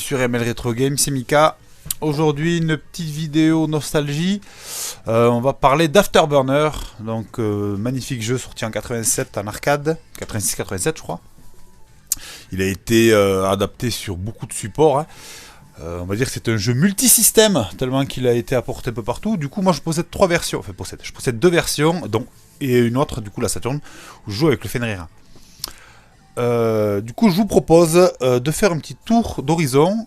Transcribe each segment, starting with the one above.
sur ML Retro Game, c'est Mika. Aujourd'hui, une petite vidéo nostalgie. On va parler d'Afterburner. Donc, magnifique jeu sorti en 87 en arcade. 86-87, je crois. Il a été adapté sur beaucoup de supports. Hein. On va dire que c'est un jeu multisystème, tellement qu'il a été apporté un peu partout. Du coup, moi, je possède 3 versions. Enfin, je possède 2 versions, et une autre, du coup, la Saturn, où je joue avec le Fenrir. Du coup, je vous propose de faire un petit tour d'horizon,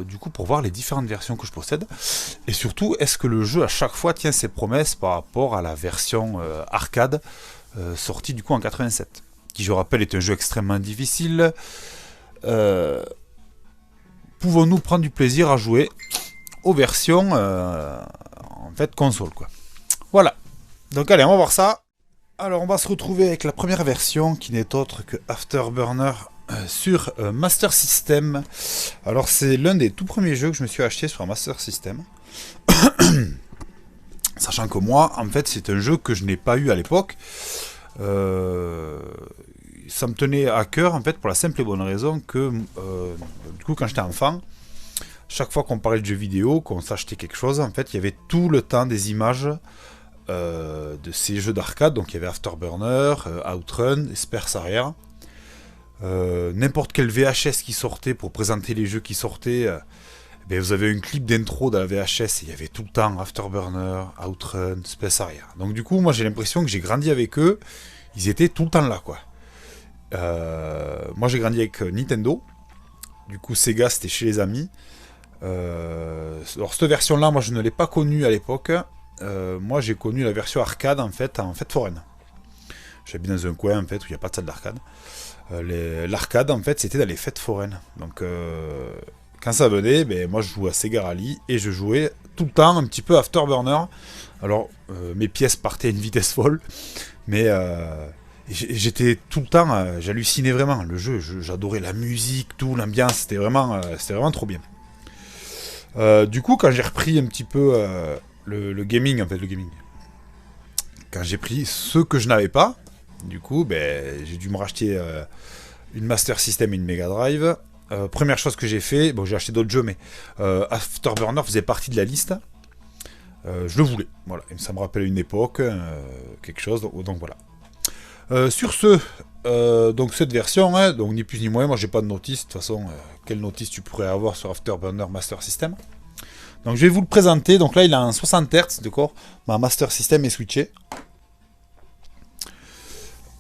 du coup, pour voir les différentes versions que je possède. Et surtout, est-ce que le jeu, à chaque fois, tient ses promesses par rapport à la version arcade, sortie, du coup, en 87. Qui, je rappelle, est un jeu extrêmement difficile. Pouvons-nous prendre du plaisir à jouer aux versions, en fait, console, quoi. Voilà. Donc, allez, on va voir ça. Alors, on va se retrouver avec la première version qui n'est autre que Afterburner sur Master System. Alors, c'est l'un des tout premiers jeux que je me suis acheté sur un Master System. Sachant que moi, en fait, c'est un jeu que je n'ai pas eu à l'époque. Ça me tenait à cœur, en fait, pour la simple et bonne raison que, du coup, quand j'étais enfant, chaque fois qu'on parlait de jeux vidéo, qu'on s'achetait quelque chose, en fait, il y avait tout le temps des images de ces jeux d'arcade. Donc il y avait Afterburner, Outrun, Space Harrier, n'importe quel VHS qui sortait pour présenter les jeux qui sortaient, ben vous avez un clip d'intro dans la VHS et il y avait tout le temps Afterburner, Outrun, Space Harrier. Donc du coup moi j'ai l'impression que j'ai grandi avec eux, ils étaient tout le temps là quoi. Moi j'ai grandi avec Nintendo, du coup Sega c'était chez les amis. Alors cette version là moi je ne l'ai pas connue à l'époque. Moi j'ai connu la version arcade en fait en fête foraine. J'habite dans un coin en fait où il n'y a pas de salle d'arcade. L'arcade en fait c'était dans les fêtes foraines. Donc quand ça venait, ben, moi je jouais à Sega Rally et je jouais tout le temps un petit peu Afterburner. Alors mes pièces partaient à une vitesse folle, mais j'étais tout le temps, j'hallucinais vraiment le jeu. J'adorais la musique, tout l'ambiance, c'était vraiment trop bien. Du coup quand j'ai repris un petit peu le gaming, en fait, le gaming. Quand j'ai pris ceux que je n'avais pas, du coup, ben, j'ai dû me racheter une Master System et une Mega Drive. Première chose que j'ai fait, bon, j'ai acheté d'autres jeux, mais Afterburner faisait partie de la liste. Je le voulais, voilà. Et ça me rappelle une époque, quelque chose, donc voilà. Sur ce, donc cette version, hein, donc ni plus ni moins, moi j'ai pas de notice. De toute façon, quelle notice tu pourrais avoir sur Afterburner Master System? Donc je vais vous le présenter. Donc là il a un 60 Hz, d'accord. Ma Master System est switché.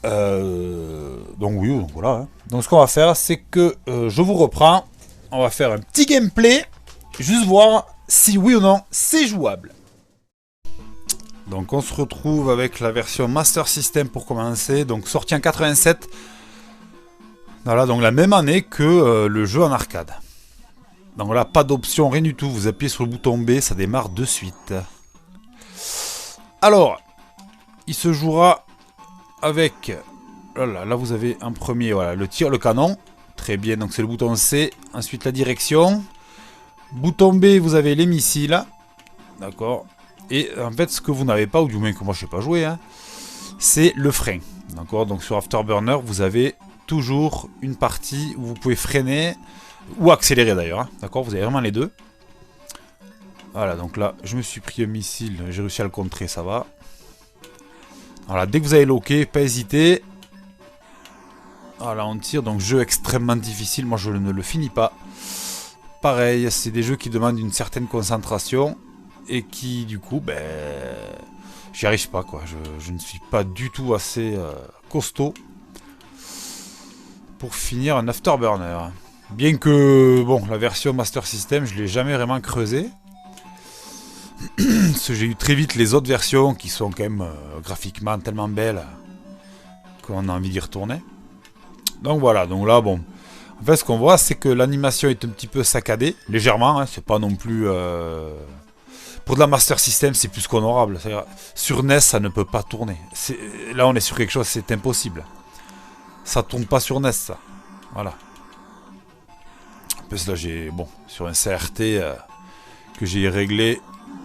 Donc oui, donc voilà. Hein. Donc ce qu'on va faire, c'est que je vous reprends. On va faire un petit gameplay. Juste voir si oui ou non c'est jouable. Donc on se retrouve avec la version Master System pour commencer. Donc sorti en 87. Voilà, donc la même année que le jeu en arcade. Donc là, pas d'option, rien du tout. Vous appuyez sur le bouton B, ça démarre de suite. Alors, il se jouera avec... Là vous avez en premier, voilà, le tir, le canon. Très bien, donc c'est le bouton C. Ensuite, la direction. Bouton B, vous avez les missiles. D'accord. Et en fait, ce que vous n'avez pas, ou du moins que moi je ne sais pas jouer, hein, c'est le frein. D'accord. Donc sur Afterburner, vous avez toujours une partie où vous pouvez freiner... ou accélérer d'ailleurs, hein. D'accord, vous avez vraiment les deux. Voilà, donc là, je me suis pris un missile, j'ai réussi à le contrer, ça va. Voilà, dès que vous avez loqué, pas hésiter. Voilà, on tire, donc jeu extrêmement difficile, moi je ne le finis pas. Pareil, c'est des jeux qui demandent une certaine concentration et qui, du coup, ben, j'y arrive pas, quoi. Je ne suis pas du tout assez costaud pour finir un Afterburner. Bien que, bon, la version Master System, je ne l'ai jamais vraiment creusé. Parce que j'ai eu très vite les autres versions qui sont quand même graphiquement tellement belles qu'on a envie d'y retourner. Donc voilà, donc là, bon. En fait, ce qu'on voit, c'est que l'animation est un petit peu saccadée, légèrement. Hein, c'est pas non plus... Pour de la Master System, c'est plus qu'honorable. Sur NES, ça ne peut pas tourner. Là, on est sur quelque chose, c'est impossible. Ça tourne pas sur NES, ça. Voilà. Parce que là j'ai, bon, sur un CRT que j'ai réglé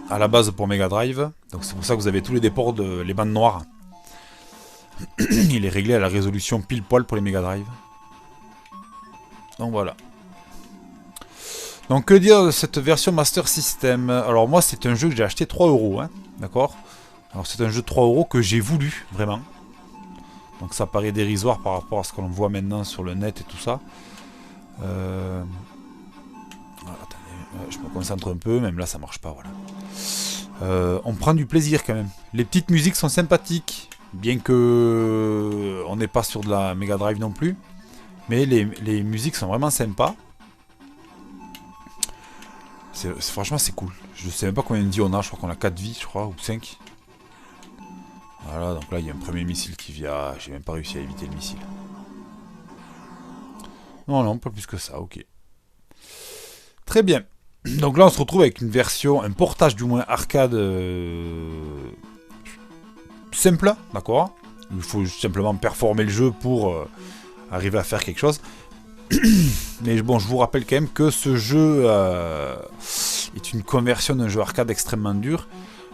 à la base pour Mega Drive. Donc c'est pour ça que vous avez tous les déports les bandes noires. Il est réglé à la résolution pile poil pour les Mega Drive. Donc voilà. Donc que dire de cette version Master System? Alors moi c'est un jeu que j'ai acheté 3 €, hein, d'accord. Alors c'est un jeu de 3 € que j'ai voulu, vraiment. Donc ça paraît dérisoire par rapport à ce qu'on voit maintenant sur le net et tout ça. Voilà, attendez, je me concentre un peu, même là ça marche pas, voilà. On prend du plaisir quand même. Les petites musiques sont sympathiques, bien que on n'est pas sur de la Mega Drive non plus. Mais les musiques sont vraiment sympas. Franchement c'est cool. Je sais même pas combien de vies on a, je crois qu'on a 4 vies, je crois, ou 5. Voilà, donc là il y a un premier missile qui vient. J'ai même pas réussi à éviter le missile. Non, non, pas plus que ça, ok. Très bien. Donc là on se retrouve avec une version, un portage du moins arcade simple, d'accord. Il faut simplement performer le jeu pour arriver à faire quelque chose. Mais bon, je vous rappelle quand même que ce jeu est une conversion d'un jeu arcade extrêmement dur.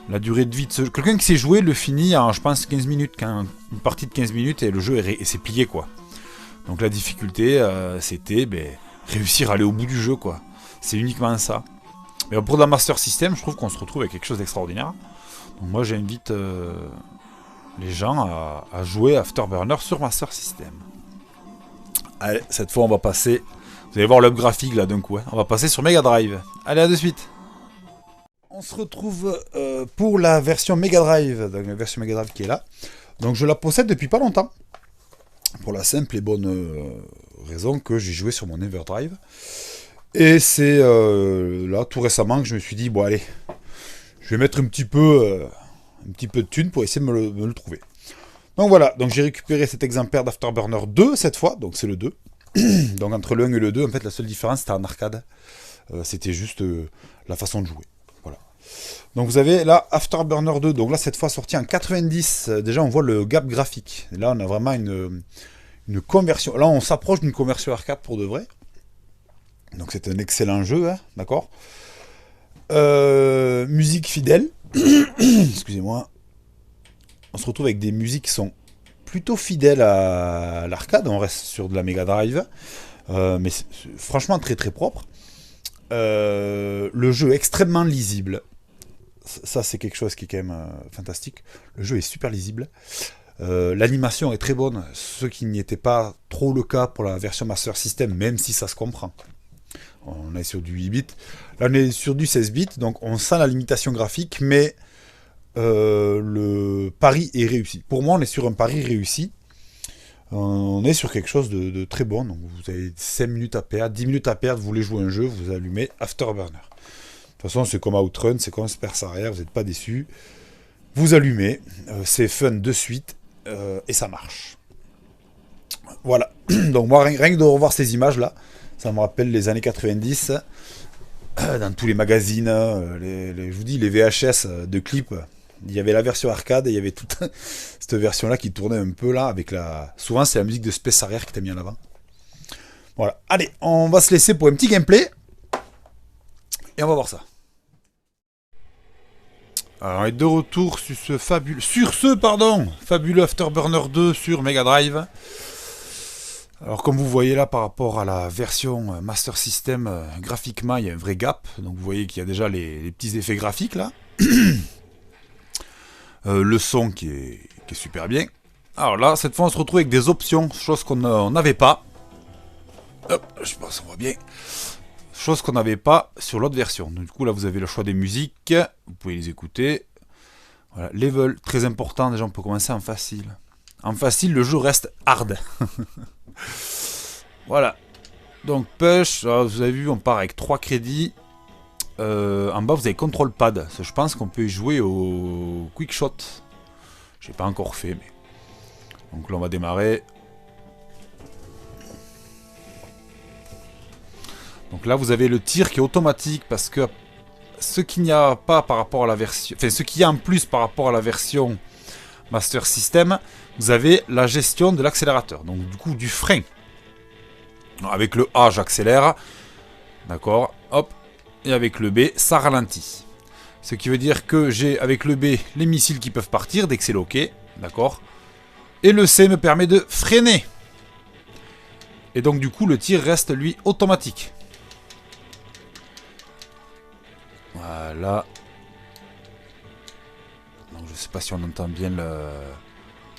La durée de vie de ce jeu... Quelqu'un qui s'est joué le finit en, je pense, 15 minutes. Une partie de 15 minutes et le jeu s'est plié, quoi. Donc la difficulté, c'était réussir à aller au bout du jeu, quoi. C'est uniquement ça. Mais pour la Master System, je trouve qu'on se retrouve avec quelque chose d'extraordinaire. Donc moi, j'invite les gens à jouer Afterburner sur Master System. Allez, cette fois, on va passer... Vous allez voir l'up graphique, là, d'un coup. Hein. On va passer sur Mega Drive. Allez, à de suite. On se retrouve pour la version Mega Drive. Donc la version Mega Drive qui est là. Donc je la possède depuis pas longtemps. Pour la simple et bonne raison que j'ai joué sur mon Everdrive. Et c'est là, tout récemment, que je me suis dit, bon allez, je vais mettre un petit peu de thunes pour essayer de me le trouver. Donc voilà, donc j'ai récupéré cet exemplaire d'Afterburner 2 cette fois, donc c'est le 2. Donc entre le 1 et le 2, en fait la seule différence c'était en arcade. C'était juste la façon de jouer. Voilà. Donc vous avez là Afterburner 2, donc là cette fois sorti en 90. Déjà on voit le gap graphique. Et là on a vraiment une conversion. Là on s'approche d'une conversion arcade pour de vrai. Donc c'est un excellent jeu, hein, d'accord. Musique fidèle. Excusez-moi. On se retrouve avec des musiques qui sont plutôt fidèles à l'arcade. On reste sur de la Mega Drive. Mais c'est franchement très très propre. Le jeu est extrêmement lisible. Ça c'est quelque chose qui est quand même fantastique. Le jeu est super lisible. L'animation est très bonne. Ce qui n'y était pas trop le cas pour la version Master System, même si ça se comprend. On est sur du 8 bits. Là on est sur du 16 bits. Donc on sent la limitation graphique. Mais le pari est réussi. Pour moi, on est sur un pari réussi. On est sur quelque chose de très bon. Donc, vous avez 5 minutes à perdre, 10 minutes à perdre, vous voulez jouer un jeu, vous allumez Afterburner. De toute façon, c'est comme Outrun, c'est comme Super Arrière, vous n'êtes pas déçus. Vous allumez, c'est fun de suite, et ça marche. Voilà. Donc, moi, rien que de revoir ces images-là, ça me rappelle les années 90, dans tous les magazines, je vous dis, les VHS de clips. Il y avait la version arcade et il y avait toute cette version là qui tournait un peu là avec la... Souvent c'est la musique de Space Harrier qui t'a mis en avant. Voilà. Allez, on va se laisser pour un petit gameplay. Et on va voir ça. Alors on est de retour sur ce fabuleux... fabuleux Afterburner 2 sur Mega Drive. Alors comme vous voyez là par rapport à la version Master System, graphiquement il y a un vrai gap. Donc vous voyez qu'il y a déjà les petits effets graphiques là. Le son qui est super bien. Alors là, cette fois, on se retrouve avec des options, chose qu'on n'avait pas. Hop, je pense qu'on voit bien. Chose qu'on n'avait pas sur l'autre version. Donc, du coup, là, vous avez le choix des musiques. Vous pouvez les écouter. Voilà, level, très important. Déjà, on peut commencer en facile. En facile, le jeu reste hard. Voilà. Donc, push. Alors, vous avez vu, on part avec 3 crédits. En bas vous avez control pad. Je pense qu'on peut y jouer au quick shot. J'ai pas encore fait mais. Donc là on va démarrer. Donc là vous avez le tir qui est automatique parce que ce qu'il n'y a pas par rapport à la version. Enfin ce qu'il y a en plus par rapport à la version Master System, vous avez la gestion de l'accélérateur. Donc du coup du frein. Avec le A j'accélère. D'accord. Hop. Et avec le B, ça ralentit. Ce qui veut dire que j'ai avec le B les missiles qui peuvent partir dès que c'est loqué. D'accord. Et le C me permet de freiner. Et donc du coup le tir reste lui automatique. Voilà. Donc je sais pas si on entend bien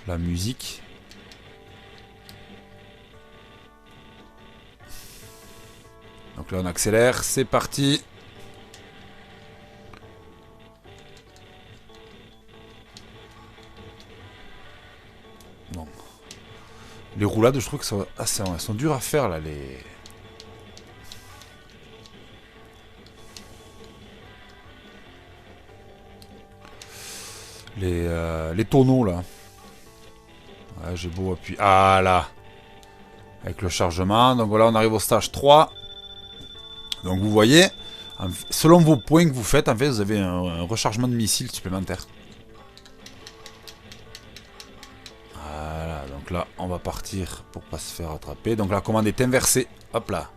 la musique. Donc là on accélère, c'est parti. Bon. Les roulades, je trouve que elles sont dures à faire là, les tonneaux là. Ouais, j'ai beau appuyer. Ah là. Avec le chargement. Donc voilà, on arrive au stage 3. Donc vous voyez, selon vos points que vous faites, en fait, vous avez un rechargement de missiles supplémentaire. Voilà, donc là, on va partir pour pas se faire attraper. Donc la commande est inversée. Hop là.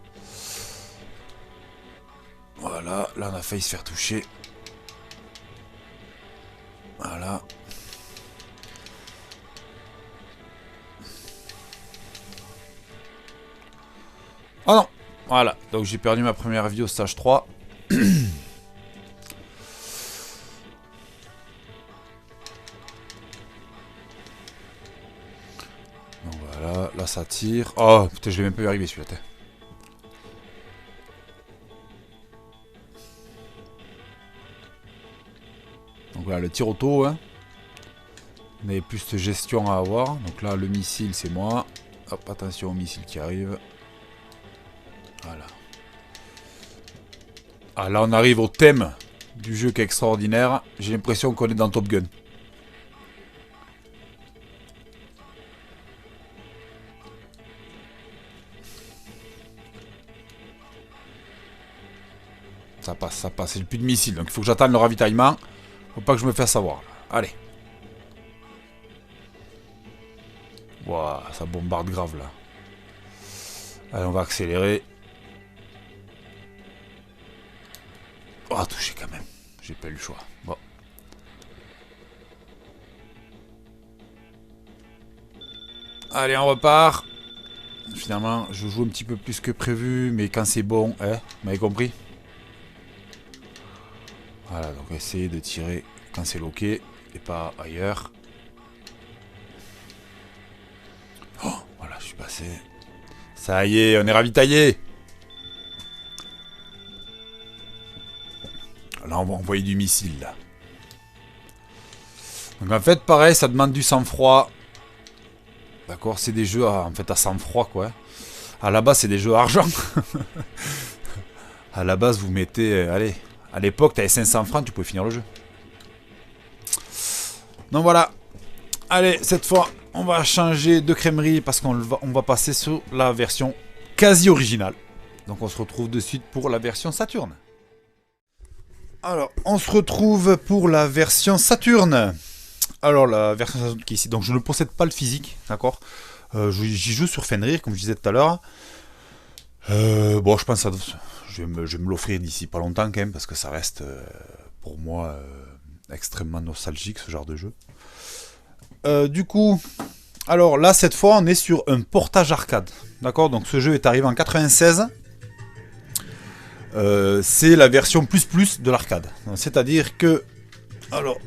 Voilà, là on a failli se faire toucher. Voilà. Oh non. Voilà, donc j'ai perdu ma première vie au stage 3. Donc voilà, là ça tire. Oh putain, je vais même pas y arriver celui-là. Donc voilà, le tir auto, hein. On avait plus de gestion à avoir. Donc là, le missile, c'est moi. Hop, attention au missile qui arrive. Voilà. Ah, là, on arrive au thème du jeu qui est extraordinaire. J'ai l'impression qu'on est dans Top Gun. Ça passe, ça passe. J'ai plus de missiles, donc il faut que j'attende le ravitaillement. Faut pas que je me fasse avoir. Allez. Waouh, ça bombarde grave là. Allez, on va accélérer. Oh, touché quand même. J'ai pas eu le choix. Bon. Allez, on repart. Finalement, je joue un petit peu plus que prévu, mais quand c'est bon, hein, vous m'avez compris? Voilà, donc essayez de tirer quand c'est loqué et pas ailleurs. Oh, voilà, je suis passé. Ça y est, on est ravitaillé. Là, on va envoyer du missile, là. Donc en fait, pareil, ça demande du sang-froid. D'accord, c'est des jeux en fait à sang-froid, quoi. À la base, c'est des jeux à argent. À la base, vous mettez... allez, à l'époque, t'avais 500 francs, tu pouvais finir le jeu. Donc voilà. Allez, cette fois, on va changer de crèmerie parce qu'on va passer sur la version quasi originale. Donc on se retrouve de suite pour la version Saturn. Alors, on se retrouve pour la version Saturn. Alors, la version Saturn qui est ici. Donc, je ne possède pas le physique, d'accord. J'y joue sur Fenrir, comme je disais tout à l'heure. Bon, je pense que je vais me l'offrir d'ici pas longtemps, quand même, parce que ça reste, pour moi, extrêmement nostalgique, ce genre de jeu. Du coup, alors là, cette fois, on est sur un portage arcade. D'accord. Donc, ce jeu est arrivé en 96. C'est la version plus de l'arcade. C'est-à-dire que... Alors,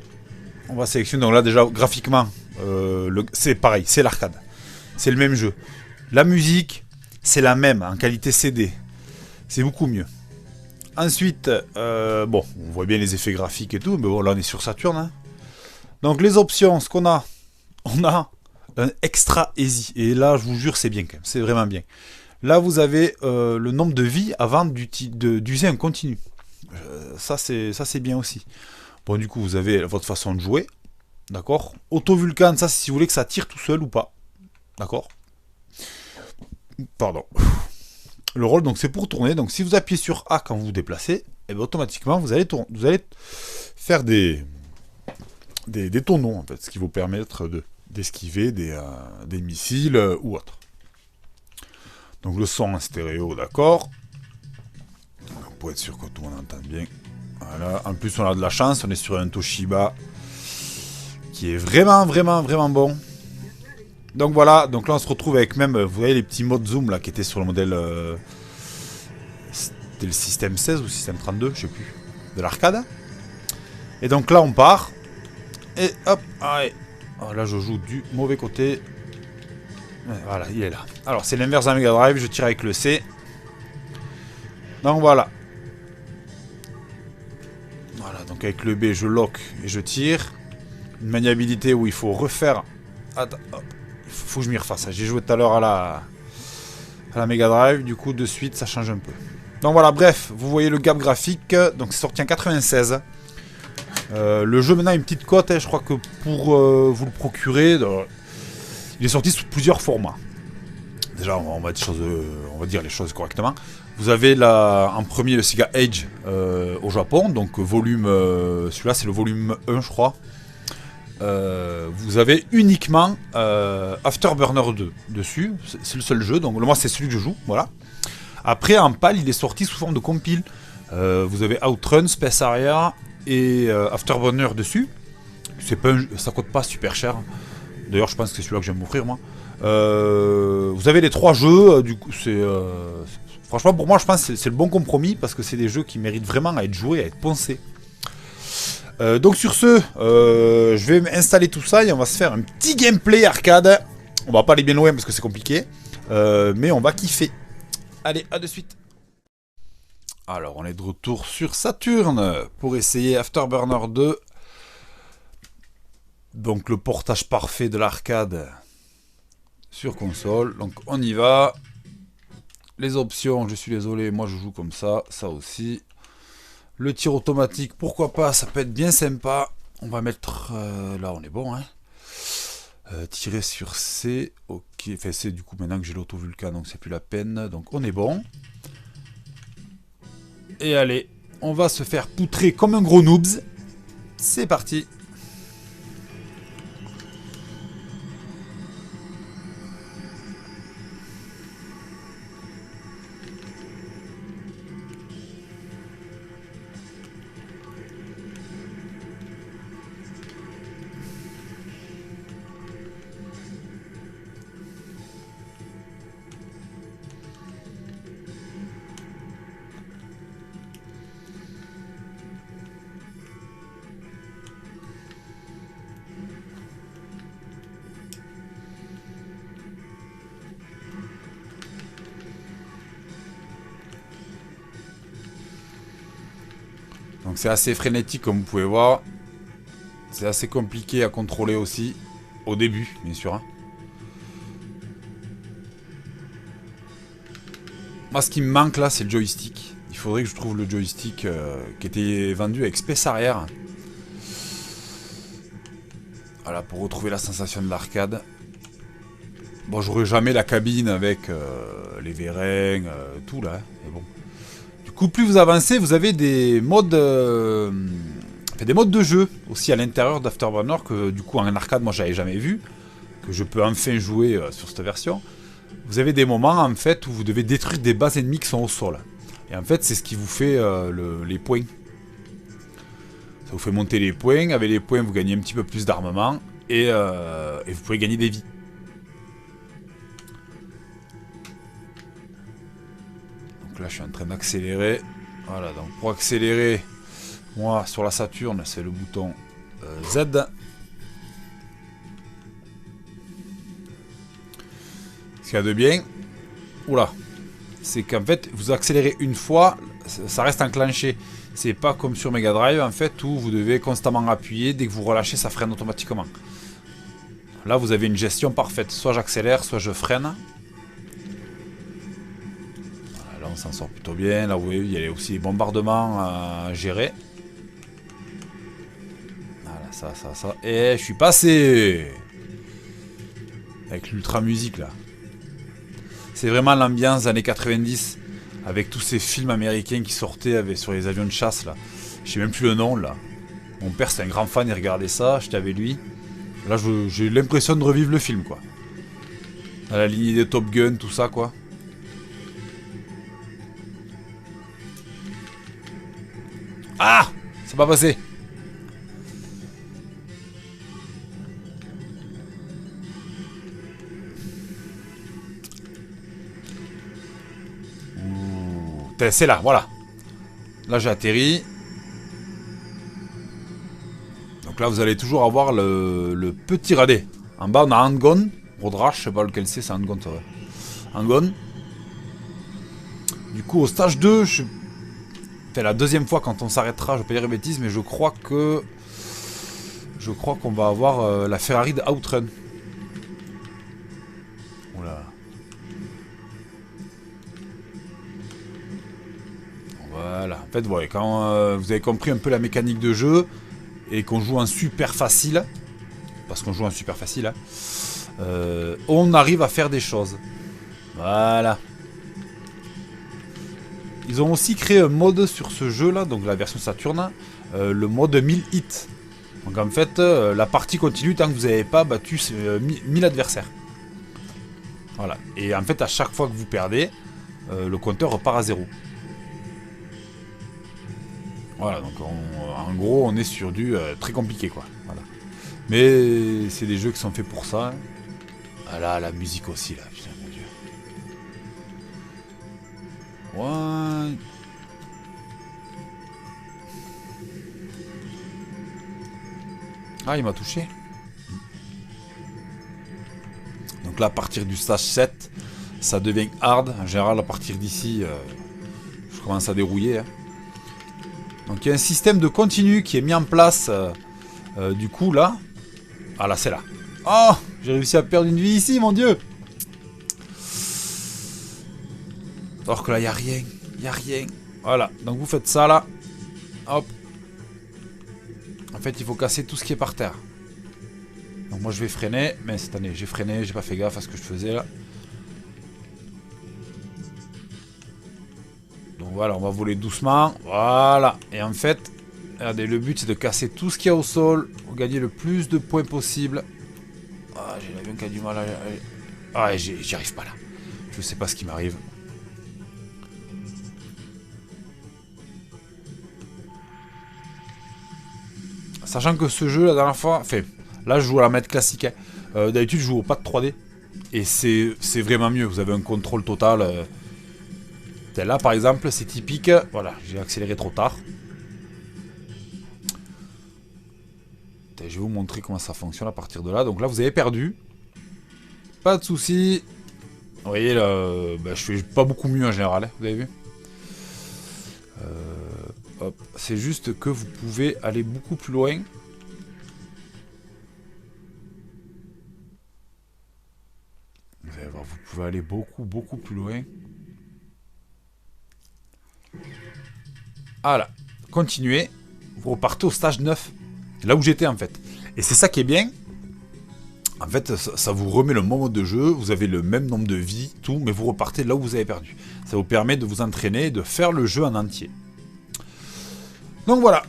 on va sélectionner. Donc là, déjà, graphiquement, c'est pareil, c'est l'arcade. C'est le même jeu. La musique, c'est la même, en qualité CD. C'est beaucoup mieux. Ensuite, bon, on voit bien les effets graphiques et tout, mais bon, là, on est sur Saturn. Hein. Donc, les options, ce qu'on a, on a un extra easy. Et là, je vous jure, c'est bien quand même. C'est vraiment bien. Là, vous avez le nombre de vies avant d'user un continu. Ça, c'est bien aussi. Bon, du coup, vous avez votre façon de jouer. D'accord. Auto-vulcan, ça, c'est si vous voulez que ça tire tout seul ou pas. D'accord. Pardon. Le rôle, donc, c'est pour tourner. Donc, si vous appuyez sur A quand vous vous déplacez, et bien, automatiquement, vous allez faire des tonneaux, en fait. Ce qui vous permettre d'esquiver des missiles ou autres. Donc le son en stéréo, d'accord. Pour être sûr que tout le monde entend bien. Voilà. En plus, on a de la chance. On est sur un Toshiba qui est vraiment bon. Donc voilà. Donc là, on se retrouve avec même, vous voyez, les petits modes zoom là qui étaient sur le modèle... C'était le système 16 ou système 32, je sais plus. de l'arcade. Et donc là, on part. Et hop, allez. Oh, là, je joue du mauvais côté. Voilà, il est là. Alors, c'est l'inverse d'un Mega Drive. Je tire avec le C. Donc voilà. Voilà, donc avec le B, je lock et je tire. Une maniabilité où il faut refaire. Attends, hop. Faut que je m'y refasse. J'ai joué tout à l'heure à la Mega Drive. Du coup, de suite, ça change un peu. Donc voilà, bref, vous voyez le gap graphique. Donc c'est sorti en 96. Le jeu maintenant a une petite cote. Hein, je crois que pour vous le procurer, il est sorti sous plusieurs formats. Déjà, on va dire les choses correctement. Vous avez en premier le Sega Age au Japon, donc volume, celui-là c'est le volume 1 je crois. Vous avez uniquement Afterburner 2 dessus, c'est le seul jeu, donc moi c'est celui que je joue, voilà. Après en PAL il est sorti sous forme de compile. Vous avez Outrun, Space Harrier et Afterburner dessus. C'est pas ça coûte pas super cher. D'ailleurs je pense que c'est celui-là que je vais m'offrir moi. Vous avez les 3 jeux, du coup c'est... franchement pour moi je pense que c'est le bon compromis parce que c'est des jeux qui méritent vraiment à être joués, à être poncés. Donc sur ce, je vais installer tout ça et on va se faire un petit gameplay arcade. On va pas aller bien loin parce que c'est compliqué, mais on va kiffer. Allez, à de suite. Alors on est de retour sur Saturn pour essayer Afterburner 2. Donc le portage parfait de l'arcade sur console, donc on y va. Les options, je suis désolé, moi je joue comme ça aussi. Le tir automatique, pourquoi pas, ça peut être bien sympa. On va mettre, là on est bon, hein. Tirer sur C, ok, enfin C du coup maintenant que j'ai l'autovulcan, donc c'est plus la peine, donc on est bon. Et allez, on va se faire poutrer comme un gros noobs. C'est parti. Donc c'est assez frénétique comme vous pouvez voir. C'est assez compliqué à contrôler aussi. Au début, bien sûr. Hein. Moi ce qui me manque là c'est le joystick. Il faudrait que je trouve le joystick qui était vendu avec Space arrière. Voilà, pour retrouver la sensation de l'arcade. Bon, j'aurai jamais la cabine avec les vérins, tout là. Mais bon. Du coup, plus vous avancez, vous avez des modes, des modes de jeu aussi à l'intérieur d'Afterburner que du coup en arcade, moi j'avais jamais vu, que je peux enfin jouer sur cette version. Vous avez des moments en fait où vous devez détruire des bases ennemies qui sont au sol. Et en fait, c'est ce qui vous fait les points. Ça vous fait monter les points. Avec les points, vous gagnez un petit peu plus d'armement et vous pouvez gagner des vies. Donc là, je suis en train d'accélérer. Voilà, donc pour accélérer, moi, sur la Saturn, c'est le bouton Z. Ce qu'il y a de bien, oula, c'est qu'en fait, vous accélérez une fois, ça reste enclenché. C'est pas comme sur Mega Drive, en fait, où vous devez constamment appuyer. Dès que vous relâchez, ça freine automatiquement. Là, vous avez une gestion parfaite. Soit j'accélère, soit je freine. Voilà, là, on s'en sort plutôt bien. Là, vous voyez, il y a aussi les bombardements à gérer. Voilà, ça. Et je suis passé avec l'ultra musique, là. C'est vraiment l'ambiance des années 90, avec tous ces films américains qui sortaient sur les avions de chasse, là. Je sais même plus le nom, là. Mon père, c'était un grand fan, il regardait ça, j'étais avec lui. Là, j'ai eu l'impression de revivre le film, quoi. À la lignée des Top Gun, tout ça, quoi. Ah! C'est pas passé. C'est là, voilà. Là, j'ai atterri. Donc là, vous allez toujours avoir le petit radé. En bas, on a Angon. Rodrash, je sais pas lequel c'est Angon, ça va. Angon. Du coup, au stage 2, c'est la deuxième fois quand on s'arrêtera, je vais pas dire de bêtises, mais je crois qu'on va avoir la Ferrari de Outrun. Oula. Voilà. En fait, voilà, quand vous avez compris un peu la mécanique de jeu et qu'on joue en super facile, parce qu'on joue en super facile, hein, on arrive à faire des choses. Voilà. Ils ont aussi créé un mode sur ce jeu là, donc la version Saturn, le mode 1000 hits. Donc en fait, la partie continue tant que vous n'avez pas battu 1000 adversaires. Voilà. Et en fait, à chaque fois que vous perdez, le compteur repart à 0. Voilà, donc en gros, on est sur du très compliqué quoi. Voilà. Mais c'est des jeux qui sont faits pour ça. Ah là, la musique aussi là, putain mon dieu. Ouais. Ah, il m'a touché. Donc là, à partir du stage 7, ça devient hard. En général, à partir d'ici, je commence à dérouiller. Hein. Donc il y a un système de continu qui est mis en place. Du coup, là. Ah là, c'est là. Oh, j'ai réussi à perdre une vie ici, mon dieu. Alors que là, il n'y a rien. Il n'y a rien. Voilà. Donc vous faites ça, là. Hop. En fait, il faut casser tout ce qui est par terre. Donc moi, je vais freiner. Mais cette année, j'ai freiné. J'ai pas fait gaffe à ce que je faisais, là. Donc voilà, on va voler doucement. Voilà. Et en fait, regardez, le but, c'est de casser tout ce qu'il y a au sol. Pour gagner le plus de points possible. Ah, j'ai l'avion qui a du mal à... Ah, j'y arrive pas, là. Je sais pas ce qui m'arrive. Sachant que ce jeu, la dernière fois... Enfin, là, je joue à la manette classique. Hein. D'habitude, je joue au pad 3D. Et c'est vraiment mieux. Vous avez un contrôle total. Là, par exemple, c'est typique. Voilà, j'ai accéléré trop tard. Je vais vous montrer comment ça fonctionne à partir de là. Donc là, vous avez perdu. Pas de soucis. Vous voyez, là, je fais pas beaucoup mieux en général. Hein, vous avez vu. Hop. C'est juste que vous pouvez aller beaucoup plus loin. Vous allez voir, vous pouvez aller beaucoup plus loin. Voilà. Continuez. Vous repartez au stage 9. Là où j'étais en fait. Et c'est ça qui est bien. En fait, ça vous remet le moment de jeu. Vous avez le même nombre de vies, tout. Mais vous repartez là où vous avez perdu. Ça vous permet de vous entraîner et de faire le jeu en entier. Donc voilà.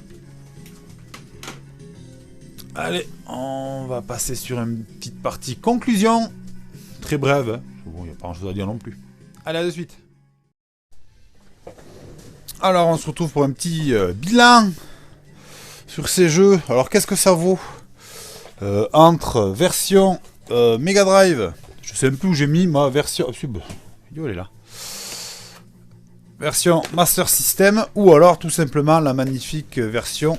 Allez, on va passer sur une petite partie conclusion. Très brève. Hein. Bon, il n'y a pas grand chose à dire non plus. Allez, à de suite. Alors, on se retrouve pour un petit bilan sur ces jeux. Alors, qu'est-ce que ça vaut entre version Mega Drive. Je sais même plus où j'ai mis ma version. Elle est là. Version Master System ou alors tout simplement la magnifique version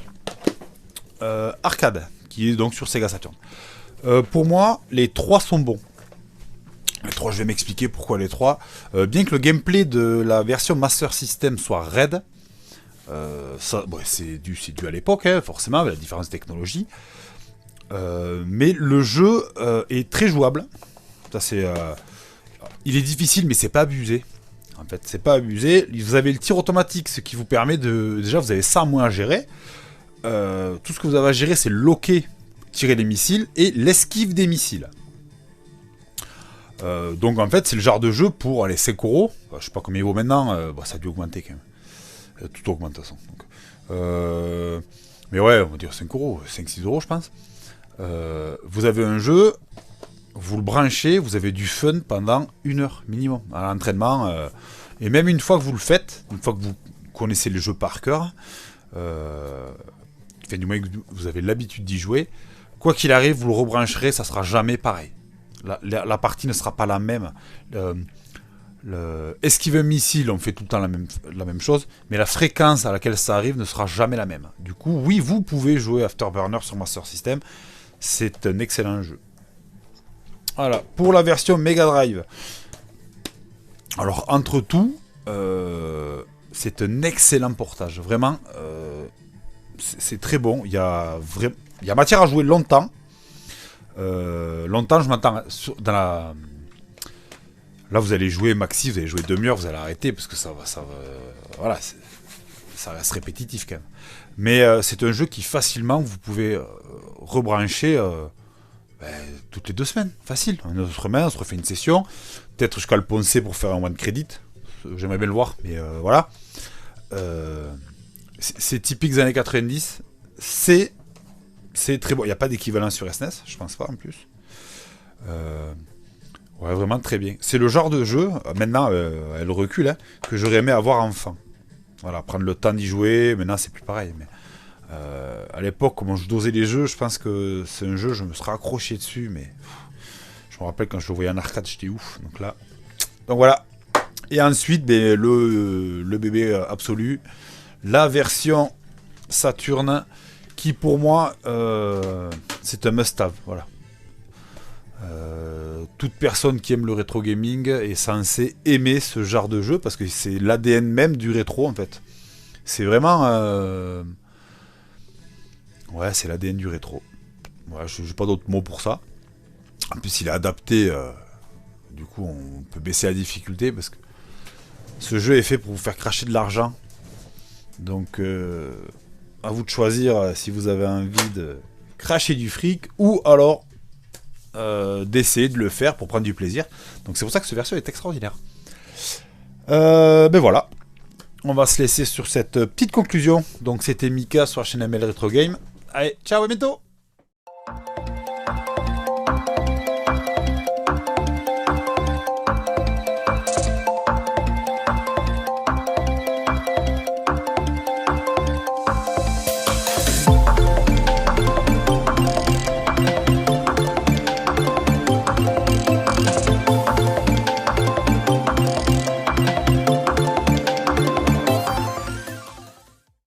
arcade qui est donc sur Sega Saturn. Pour moi, les trois sont bons. Les trois, je vais m'expliquer pourquoi les trois. Bien que le gameplay de la version Master System soit raide, c'est dû à l'époque, hein, forcément, avec la différence de technologie. Mais le jeu est très jouable. Ça, il est difficile, mais c'est pas abusé. En fait, c'est pas abusé. Vous avez le tir automatique, ce qui vous permet de... Déjà, vous avez ça moins à gérer. Tout ce que vous avez à gérer, c'est loquer, tirer les missiles et l'esquive des missiles. Donc, en fait, c'est le genre de jeu pour aller 5 €. Je sais pas combien il vaut maintenant. Ça a dû augmenter quand même. Tout augmente de toute façon. Donc, mais ouais, on va dire 5 €, 5-6 €, je pense. Vous avez un jeu, vous le branchez, vous avez du fun pendant 1 heure minimum à l'entraînement. Et même une fois que vous le faites, une fois que vous connaissez le jeu par cœur, du moins que vous avez l'habitude d'y jouer, quoi qu'il arrive, vous le rebrancherez, ça sera jamais pareil. La partie ne sera pas la même. Esquive un missile, on fait tout le temps la même chose, mais la fréquence à laquelle ça arrive ne sera jamais la même. Du coup, oui, vous pouvez jouer Afterburner sur Master System, c'est un excellent jeu. Voilà, pour la version Mega Drive. Alors, entre tout, c'est un excellent portage, vraiment, c'est très bon, il y a matière à jouer longtemps. Longtemps, je m'entends dans la... Là, vous allez jouer maxi, vous allez jouer demi-heure, vous allez arrêter parce que voilà, ça reste répétitif quand même. Mais c'est un jeu qui facilement vous pouvez rebrancher toutes les 2 semaines, facile. On se refait une session, peut-être jusqu'à le poncer pour faire un one credit. J'aimerais bien le voir, mais voilà. C'est typique des années 90. C'est très bon. Il n'y a pas d'équivalent sur SNES, je pense pas en plus. Ouais, vraiment très bien. C'est le genre de jeu, maintenant, elle recule, hein, que j'aurais aimé avoir enfant. Voilà, prendre le temps d'y jouer, maintenant c'est plus pareil. Mais à l'époque, comment je dosais les jeux, je pense que c'est un jeu, je me serais accroché dessus, mais je me rappelle quand je le voyais en arcade, j'étais ouf. Donc voilà. Et ensuite, ben, le bébé absolu, la version Saturn, qui pour moi, c'est un must-have, voilà. Toute personne qui aime le rétro gaming est censée aimer ce genre de jeu parce que c'est l'ADN même du rétro en fait. C'est vraiment ouais, c'est l'ADN du rétro. Ouais, je n'ai pas d'autres mots pour ça. En plus, il est adapté. Du coup, on peut baisser la difficulté parce que ce jeu est fait pour vous faire cracher de l'argent. Donc, à vous de choisir si vous avez envie de cracher du fric ou alors d'essayer de le faire pour prendre du plaisir. Donc c'est pour ça que cette version est extraordinaire. Ben voilà. On va se laisser sur cette petite conclusion. Donc c'était Mika sur la chaîne ML Retro Game. Allez, ciao, à bientôt.